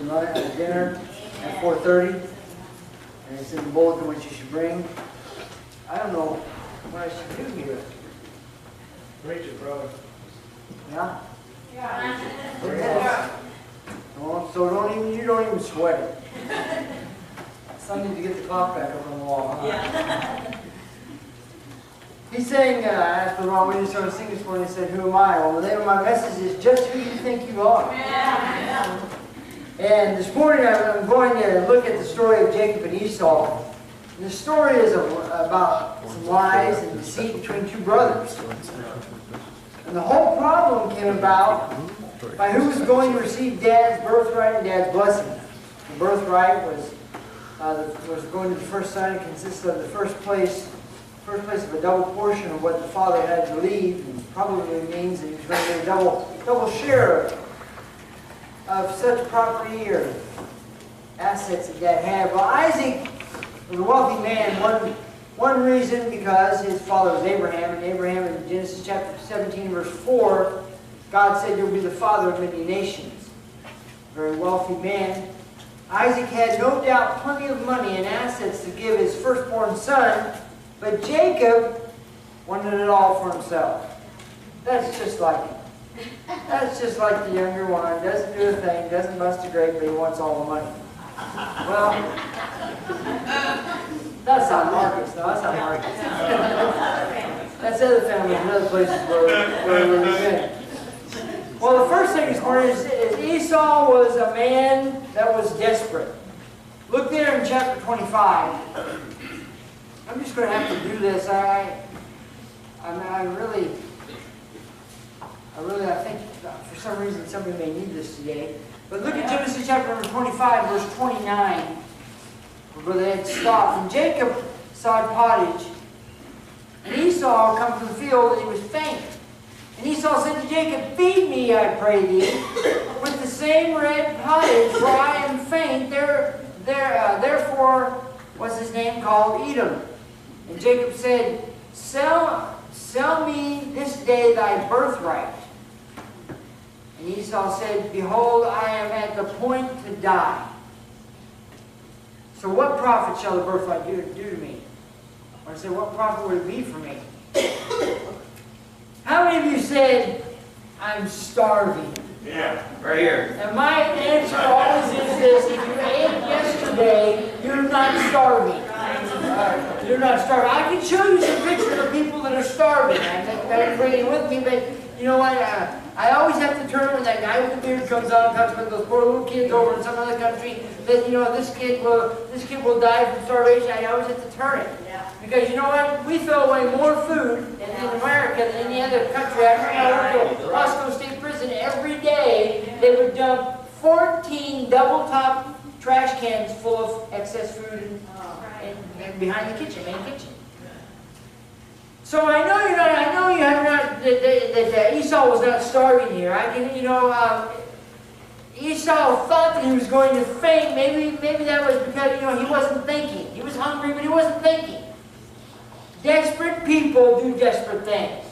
dinner at 4:30. And it's in the bulletin what you should bring. I don't know what I should do here. Preach it, brother. Yeah? Yeah. Well, so you don't even sweat it. Some need to get the clock back up on the wall, huh? Yeah. He sang, after Ron Williams started singing this morning, he said, "Who am I?" Well, the name of my message is Just Who You Think You Are. Yeah. And this morning I'm going to look at the story of Jacob and Esau. And the story is about some lies and deceit between two brothers. And the whole problem came about by who was going to receive Dad's birthright and Dad's blessing. The birthright was going to the first son. It consisted of the first place of a double portion of what the father had to leave, and probably means that he was going to get a double share of such property or assets that Dad had. Well, Isaac was a wealthy man. One reason because his father was Abraham, and Abraham in Genesis chapter 17 verse 4, God said you'll be the father of many nations. A very wealthy man. Isaac had no doubt plenty of money and assets to give his firstborn son, but Jacob wanted it all for himself. That's just like him. That's just like the younger one. Doesn't do a thing, doesn't bust a grape, but he wants all the money. Well, that's not Marcus. No, that's not Marcus. That's other families and other places where we've been. Well, the first thing this morning is Esau was a man that was desperate. Look there in chapter 25. I'm just going to have to do this. I think for some reason somebody may need this today. But look at Genesis chapter number 25, verse 29, where they had stopped. And Jacob sowed pottage, and Esau come from the field, and he was faint. And Esau said to Jacob, "Feed me, I pray thee, with the same red pottage, for I am faint." Therefore was his name called Edom. And Jacob said, Sell me this day thy birthright. And Esau said, "Behold, I am at the point to die. So what profit shall the birthright do to me?" I said, what profit would it be for me? How many of you said, "I'm starving"? Yeah, right here. And my answer always is this: if you ate yesterday, you're not starving. You're not starving. I can show you some pictures of people that are starving. I can't bring it with me, but you know what? I always have to turn when that guy with the beard comes on and talks about those poor little kids over in some other country that, you know, this kid will die from starvation. I always have to turn it. Because you know what? We throw away more food in America than any other country. I remember to Roscoe State Prison every day. They would dump 14 double-top trash cans full of excess food and behind the kitchen, main kitchen. So I know you're not. I know you have not. That Esau was not starving here. I can, Esau thought that he was going to faint. Maybe that was because he wasn't thinking. He was hungry, but he wasn't thinking. Desperate people do desperate things.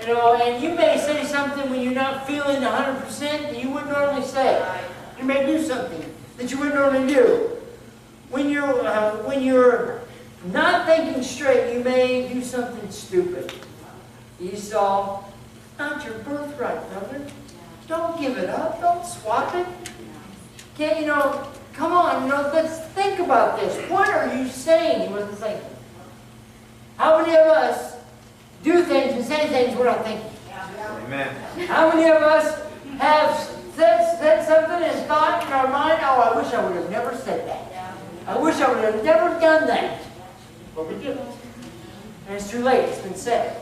And you may say something when you're not feeling 100% that you wouldn't normally say. You may do something that you wouldn't normally do. When you're not thinking straight, you may do something stupid. Esau, not your birthright, brother. Don't give it up. Don't swap it. Okay, come on, let's think about this. What are you saying? He wasn't thinking. How many of us do things and say things we're not thinking? Amen. How many of us have said something and thought in our mind, "Oh, I wish I would have never said that. I wish I would have never done that." But we do. And it's too late. It's been said.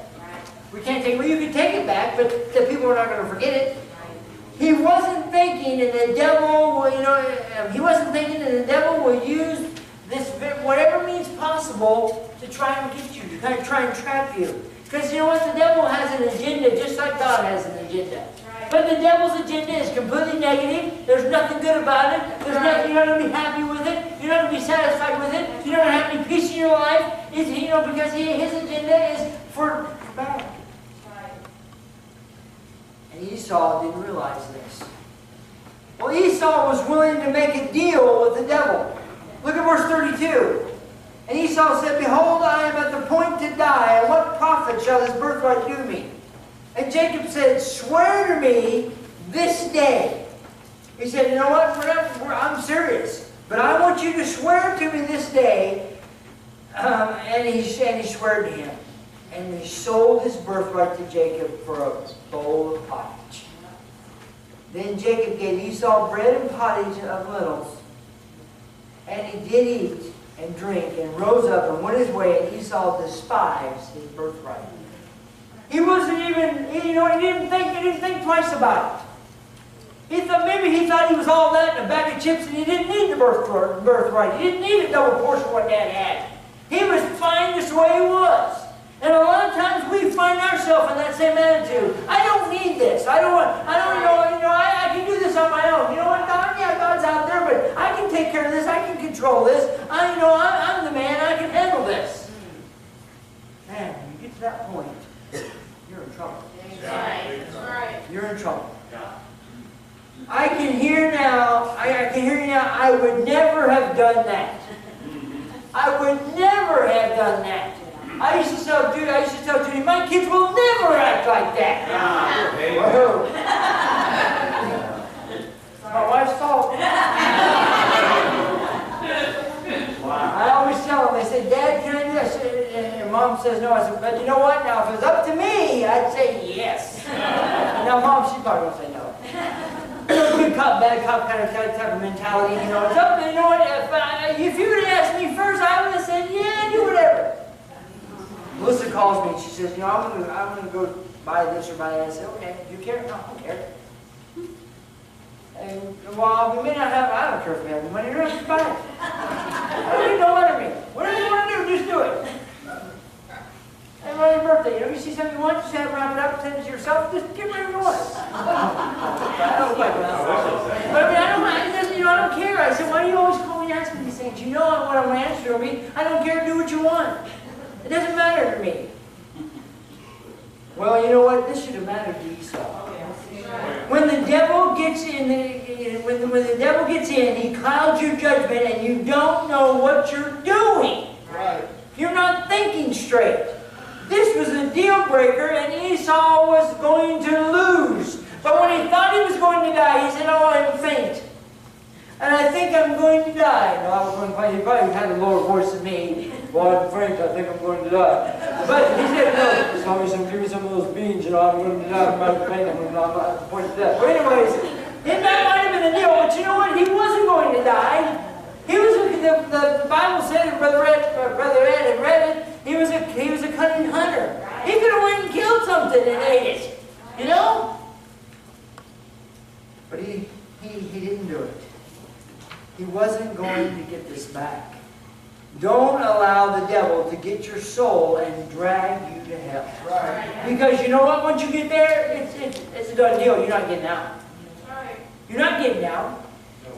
We can't take it. Well, you can take it back, but the people are not going to forget it. He wasn't thinking, and the devil will, he wasn't thinking, and the devil will use this, whatever means possible, to try and get you, to try and trap you. Because you know what? The devil has an agenda just like God has an agenda. But the devil's agenda is completely negative. There's nothing good about it. There's nothing, you're not going to be happy with it. You're not going to be satisfied with it. You're not going to have any peace in your life. Because his agenda is for bad. And Esau didn't realize this. Well, Esau was willing to make a deal with the devil. Look at verse 32. And Esau said, Behold, I am at the point to die, and what profit shall this birthright do me? And Jacob said, Swear to me this day. He said, You know what? I'm serious. But I want you to swear to me this day. And he swore to him. And he sold his birthright to Jacob for a bowl of pottage. Then Jacob gave Esau bread and pottage of lentils. And he did eat and drink, and rose up and went his way, and Esau despised his birthright. He wasn't even, he didn't think twice about it. Maybe he thought he was all that in a bag of chips, and he didn't need the birthright. He didn't need a double portion of what Dad had. He was fine just the way he was. And a lot of times we find ourselves in that same attitude. I don't need this. I can do this on my own. You know what, God? Yeah, God's out there, but I can take care of this. I can control this. I'm the man. I can handle this. Man, when you get to that point, you're in trouble. That's right. You're in trouble. I can hear now, I would never have done that. I would never have done that. I used to tell Judy, my kids will never act like that. Whoa. My wife's fault. I always tell them, they say, Dad, can I do this? And Mom says no. I said, but you know what? Now, if it was up to me, I'd say yes. Now, Mom, she probably won't say no. Good cop, bad cop kind of type of mentality. It's up to, if you would have asked me first, I would have said, yeah, do whatever. Melissa calls me and she says, I'm going to go buy this or buy that. I said, okay, do you care? No, I don't care. And while we may not have, I don't care if we have the money, you're going to buy it. I don't need no letter me. Whatever you want to do, just do it. Everybody's birthday, you see something you want, just have it wrap it up, send it to yourself, just get whatever you want. I don't like that. But I don't care. I said, why do you always call me and ask me these things? You know what I'm going to answer to me. I don't care, do what you want. It doesn't matter to me. Well, you know what? This should have mattered to Esau. When the devil gets in, when the devil gets in, he clouds your judgment, and you don't know what you're doing. Right. You're not thinking straight. This was a deal breaker, and Esau was going to lose. But when he thought he was going to die, he said, "Oh, I'm faint, and I think I'm going to die." No, I was going to find. He probably had a lower voice than me. Well, I'm faint. I think I'm going to die. But he said, "No, give me some of those beans. I'm going to die. I'm faint. I'm going to point to death." But anyways, that might have been the deal. But you know what? He wasn't going to die. He was. The Bible said, and Brother Ed had read it. He was a cunning hunter. He could have went and killed something and ate it. You know? But he didn't do it. He wasn't going to get this back. Don't allow the devil to get your soul and drag you to hell. Right. Because you know what? Once you get there, it's a done deal. You're not getting out. You're not getting out.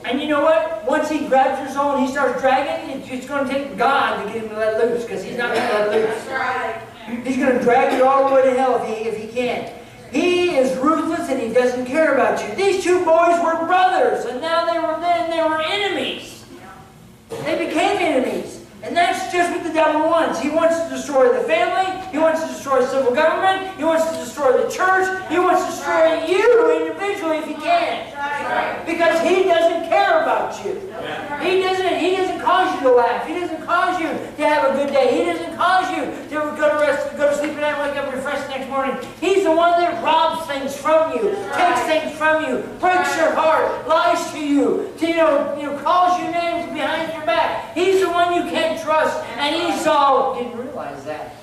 And you know what? Once he grabs your soul and he starts dragging, it's going to take God to get him to let loose, because he's not going to let loose. Right. He's going to drag you all the way to hell if he can. He is ruthless and he doesn't care about you. These two boys were brothers, and now they were enemies. They became enemies. And that's just what the devil wants. He wants to destroy the family. He wants to destroy civil government. He wants to destroy the church. He wants to destroy you individually if he can. Because he doesn't care about you. He doesn't cause you to laugh. He doesn't cause you to have a good day. He doesn't cause you to go to sleep at night, wake up refreshed next morning. He's the one that robs things from you, takes things from you, breaks your heart, lies to you, calls you names behind your back. He's the one you can't trust. And Esau didn't realize that.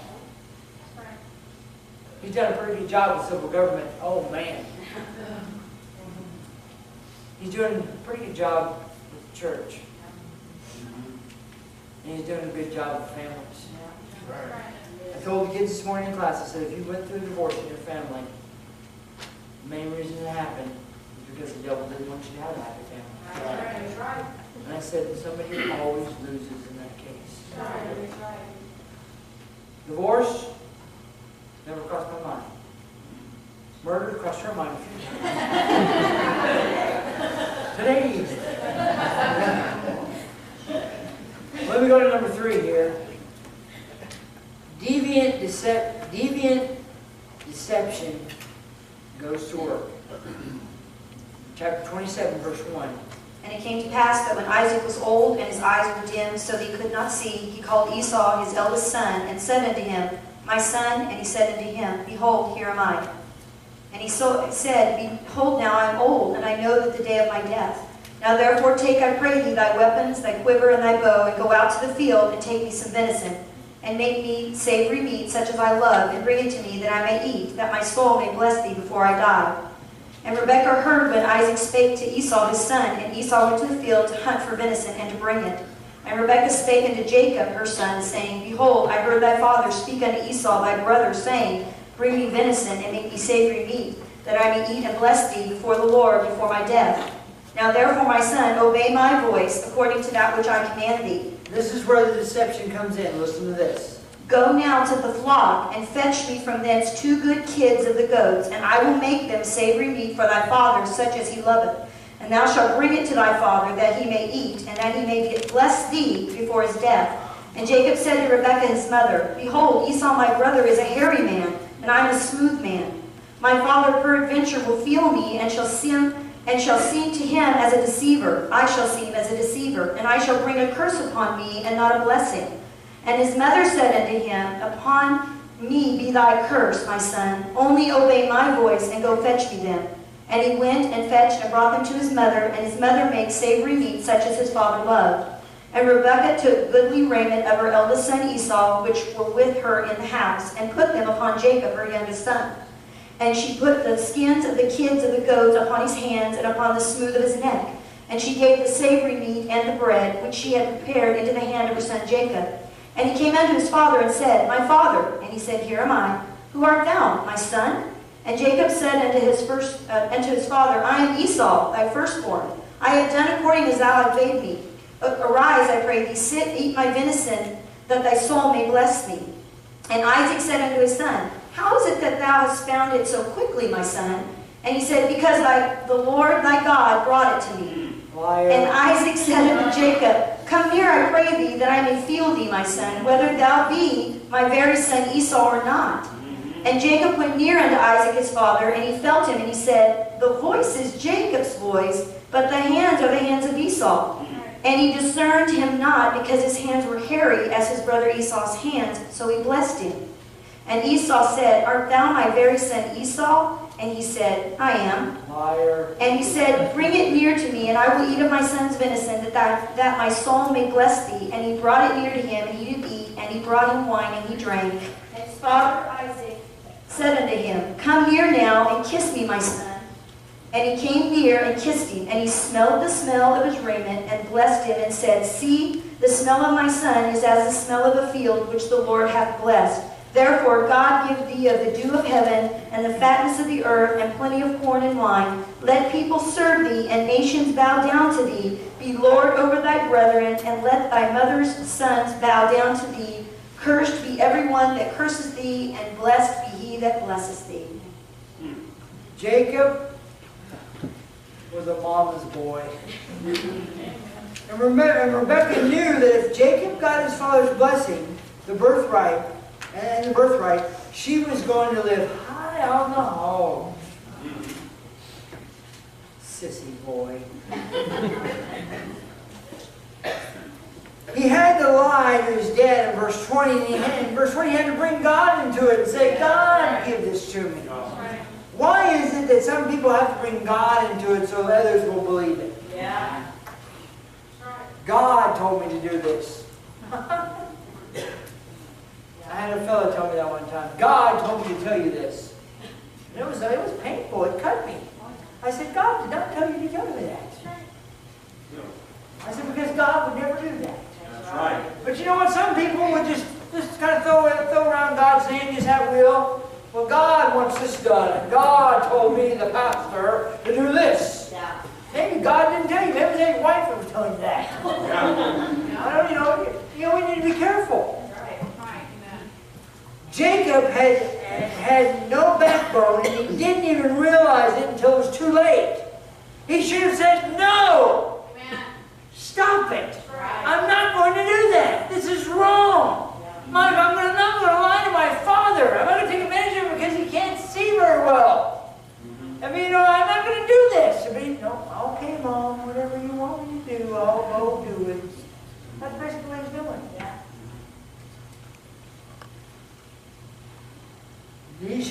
He's done a pretty good job with civil government. Oh man. He's doing a pretty good job with the church. And he's doing a good job with families. I told the kids this morning in class, I said, if you went through a divorce in your family, the main reason it happened is because the devil didn't want you to have a happy family. And I said, somebody always loses in that case. Divorce never crossed my mind. Murder crossed her mind. Today. Let me go to number 3 here. Deviant deception goes to work. Chapter 27, verse 1. And it came to pass that when Isaac was old and his eyes were dim, so that he could not see, he called Esau his eldest son, and said unto him, My son. And he said unto him, Behold, here am I. And he said, Behold, now I am old, and I know that the day of my death. Now therefore take, I pray thee, thy weapons, thy quiver, and thy bow, and go out to the field, and take me some venison, and make me savory meat, such as I love, and bring it to me, that I may eat, that my soul may bless thee before I die. And Rebekah heard when Isaac spake to Esau his son, and Esau went to the field to hunt for venison, and to bring it. And Rebekah spake unto Jacob her son, saying, Behold, I heard thy father speak unto Esau thy brother, saying, Bring me venison, and make me savory meat, that I may eat and bless thee before the Lord before my death. Now therefore, my son, obey my voice, according to that which I command thee. This is where the deception comes in. Listen to this. Go now to the flock, and fetch me from thence 2 good kids of the goats, and I will make them savory meat for thy father, such as he loveth. And thou shalt bring it to thy father, that he may eat, and that he may bless thee before his death. And Jacob said to Rebekah his mother, Behold, Esau my brother is a hairy man, and I am a smooth man. My father peradventure will feel me, and shall seem to him as a deceiver. I shall seem as a deceiver, and I shall bring a curse upon me, and not a blessing. And his mother said unto him, Upon me be thy curse, my son. Only obey my voice, and go fetch me them. And he went and fetched and brought them to his mother, and his mother made savory meat, such as his father loved. And Rebekah took goodly raiment of her eldest son Esau, which were with her in the house, and put them upon Jacob her youngest son. And she put the skins of the kids of the goats upon his hands, and upon the smooth of his neck. And she gave the savory meat and the bread, which she had prepared, into the hand of her son Jacob. And he came unto his father, and said, My father. And he said, Here am I. Who art thou, my son? And Jacob said unto his father, I am Esau, thy firstborn. I have done according as thou hast bade me. Arise, I pray thee, sit, eat my venison, that thy soul may bless me. And Isaac said unto his son, How is it that thou hast found it so quickly, my son? And he said, Because the Lord thy God brought it to me. Liar. And Isaac said unto Jacob, Come near, I pray thee, that I may feel thee, my son, whether thou be my very son Esau or not. And Jacob went near unto Isaac his father, and he felt him, and he said, The voice is Jacob's voice, but the hands are the hands of Esau. And he discerned him not, because his hands were hairy as his brother Esau's hands, so he blessed him. And Esau said, Art thou my very son Esau? And he said, I am. Liar. And he said, Bring it near to me, and I will eat of my son's venison, that my soul may bless thee. And he brought it near to him, and he did eat, and he brought him wine, and he drank. And his father Isaac said unto him, Come near now, and kiss me, my son. And he came near and kissed him, and he smelled the smell of his raiment, and blessed him, and said, See, the smell of my son is as the smell of a field which the Lord hath blessed. Therefore God give thee of the dew of heaven, and the fatness of the earth, and plenty of corn and wine. Let people serve thee, and nations bow down to thee. Be Lord over thy brethren, and let thy mother's sons bow down to thee. Cursed be every one that curses thee, and blessed be he that blesses thee. Jacob was a mama's boy. And Rebekah knew that if Jacob got his father's blessing, the birthright, she was going to live high on the hog. Sissy boy. He had to lie to his dad in verse 20. And in verse 20, he had to bring God into it and say, God, give this to me. Why is it that some people have to bring God into it so others will believe it? Yeah. God told me to do this. I had a fellow tell me that one time. God told me to tell you this. And it was painful. It cut me. I said, God did not tell you to tell me that. I said, because God would never do that. That's right. But you know what? Some people would just kind of throw around God's name just at will. Well, God wants this done. And God told me, the pastor, to do this. Yeah. Maybe God didn't tell you. Maybe his wife was telling you that. I don't, you know, we need to be careful. Jacob had no backbone, and he didn't even realize it until it was too late. He should have said, No,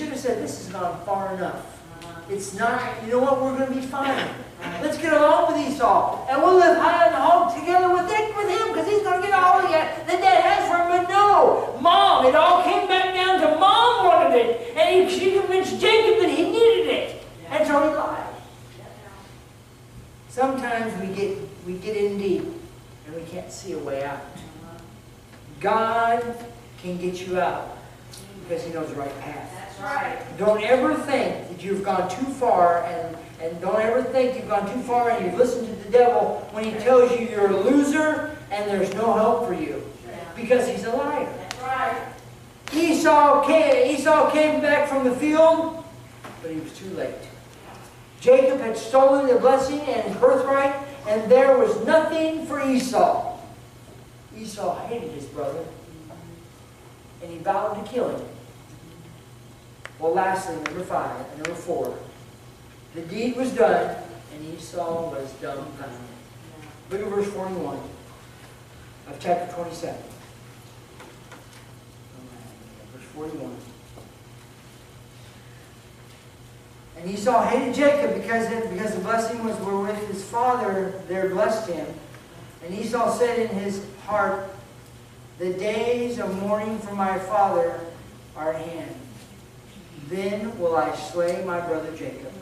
should have said, this has gone far enough. It's not, you know what, we're going to be fine. Let's get along with Esau. And we'll live high on the hog together with him, because he's going to get all that Dad has for him. But no, Mom, it all came back down to Mom wanted it. And she convinced Jacob that he needed it. And so he lied. Sometimes we get in deep and we can't see a way out. God can get you out because He knows the right path. That's right. Don't ever think that you've gone too far, and don't ever think you've gone too far and you've listened to the devil when he tells you you're a loser and there's no help for you. Because he's a liar. That's right. Esau came back from the field, but he was too late. Jacob had stolen the blessing and his birthright, and there was nothing for Esau. Esau hated his brother, and he vowed to kill him. Well, lastly, number 4. The deed was done, and Esau was dumbfounded. Look at verse 41 of chapter 27. Verse 41. And Esau hated Jacob because the blessing was wherewith his father there blessed him. And Esau said in his heart, the days of mourning for my father are at hand. Then will I slay my brother Jacob.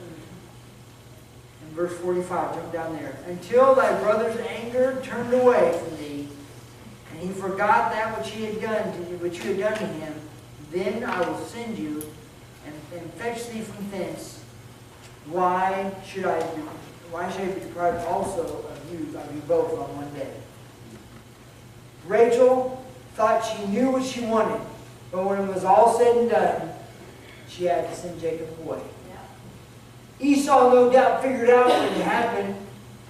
And verse 45, jump down there. Until thy brother's anger turned away from thee, and he forgot that which you had done to him, then I will send you and fetch thee from thence. Why should I be deprived also of you both on one day? Rachel thought she knew what she wanted, but when it was all said and done, she had to send Jacob away. Yeah. Esau no doubt figured out what had happened,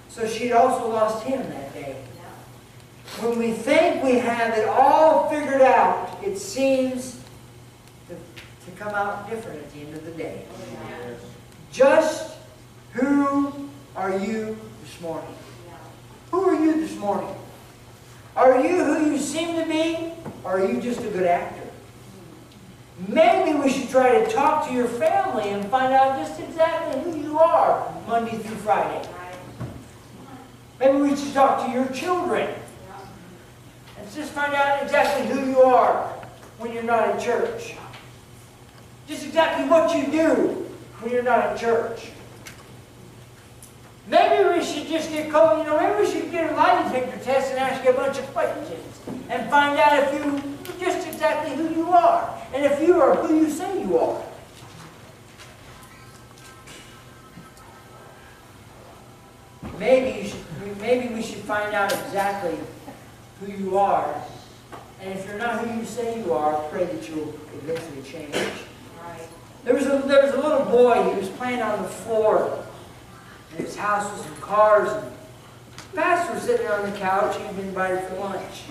so she'd also lost him that day. Yeah. When we think we have it all figured out, it seems to come out different at the end of the day. Yeah. Just who are you this morning? Yeah. Who are you this morning? Are you who you seem to be, or are you just a good actor? Maybe we should try to talk to your family and find out just exactly who you are Monday through Friday. Maybe we should talk to your children and just find out exactly who you are when you're not at church. Just exactly what you do when you're not at church. Maybe we should just get called, maybe we should get a lie detector test and ask you a bunch of questions and find out if you just exactly who you are and if you are who you say you are. Maybe we should find out exactly who you are, and if you're not who you say you are, pray that you'll eventually change. Right. There was a little boy. He was playing on the floor in his house with some cars, and the pastor was sitting on the couch. He'd been invited for lunch.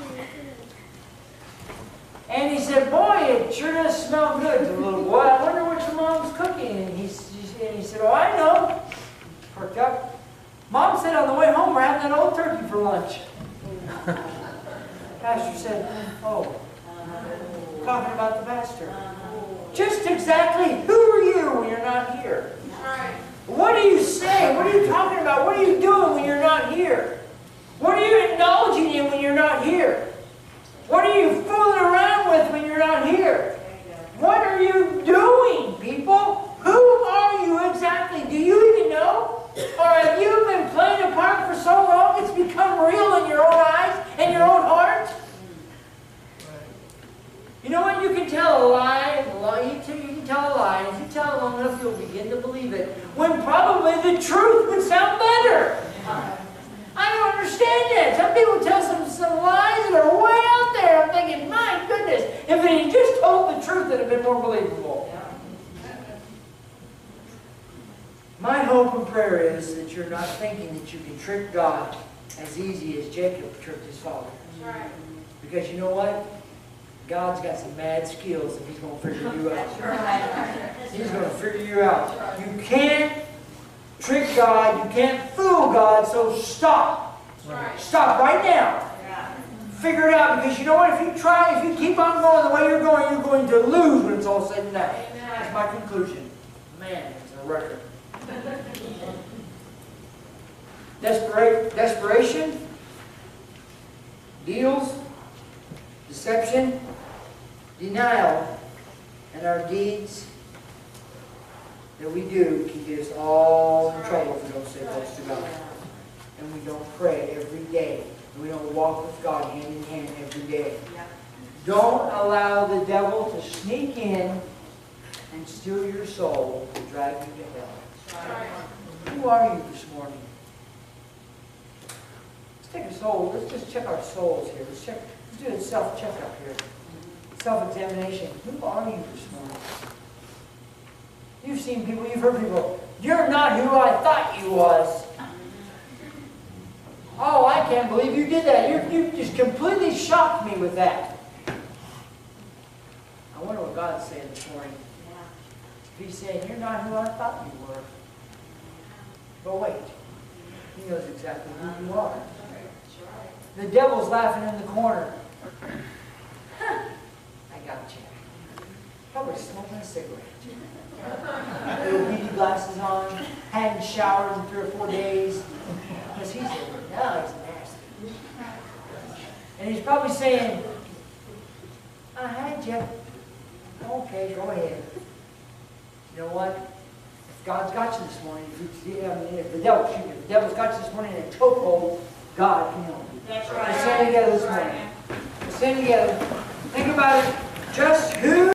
And he said, boy, it sure does smell good to the little boy. I wonder what your mom's cooking. And he said, oh, I know. Perked up. Mom said on the way home we're having that old turkey for lunch. The pastor said, oh, talking about the pastor. Just exactly who are you when you're not here? What do you say? What are you talking about? What are you doing when you're not here? What are you acknowledging in when you're not here? What are you fooling around with when you're not here? What are you doing, people? Who are you exactly? Do you even know? Or have you been playing a part for so long it's become real in your own eyes and your own heart? You know what? You can tell a lie, you can tell a lie, and if you tell it long enough, you'll begin to believe it, when probably the truth would sound better. I don't understand that. Some people tell some lies that are way out there. I'm thinking, my goodness, if they had just told the truth, it would have been more believable. My hope and prayer is that you're not thinking that you can trick God as easy as Jacob tricked his father. Right. Because you know what? God's got some mad skills and He's going to figure you out. He's going to figure you out. You can't trick God. You can't fool God. So stop. Stop right now. Figure it out, because you know what? If you keep on going the way you're going to lose when it's all said and done. my conclusion. Man, it's a record. Desperation, deals, deception, denial, and our deeds that we do can get us all in trouble if we don't stay close to God. And we don't pray every day. And we don't walk with God hand in hand every day. Don't allow the devil to sneak in and steal your soul and drag you to hell. Who are you this morning? Let's take a soul. Let's just check our souls here. Let's do a self-checkup here. Self-examination. Who are you this morning? You've seen people, you've heard people, you're not who I thought you was. Oh, I can't believe you did that. You just completely shocked me with that. I wonder what God's saying this morning. If He's saying, you're not who I thought you were. But wait, He knows exactly who you are. The devil's laughing in the corner. I got you. Probably smoking a cigarette. Little beady glasses on, hadn't showered in 3 or 4 days. Because he's nasty. And he's probably saying, I had you. Okay, go ahead. You know what? If God's got you this morning, if the devil's got you this morning in a chokehold, God can help you. That's Let's stand together this morning. Let's stand together. Think about it. Just who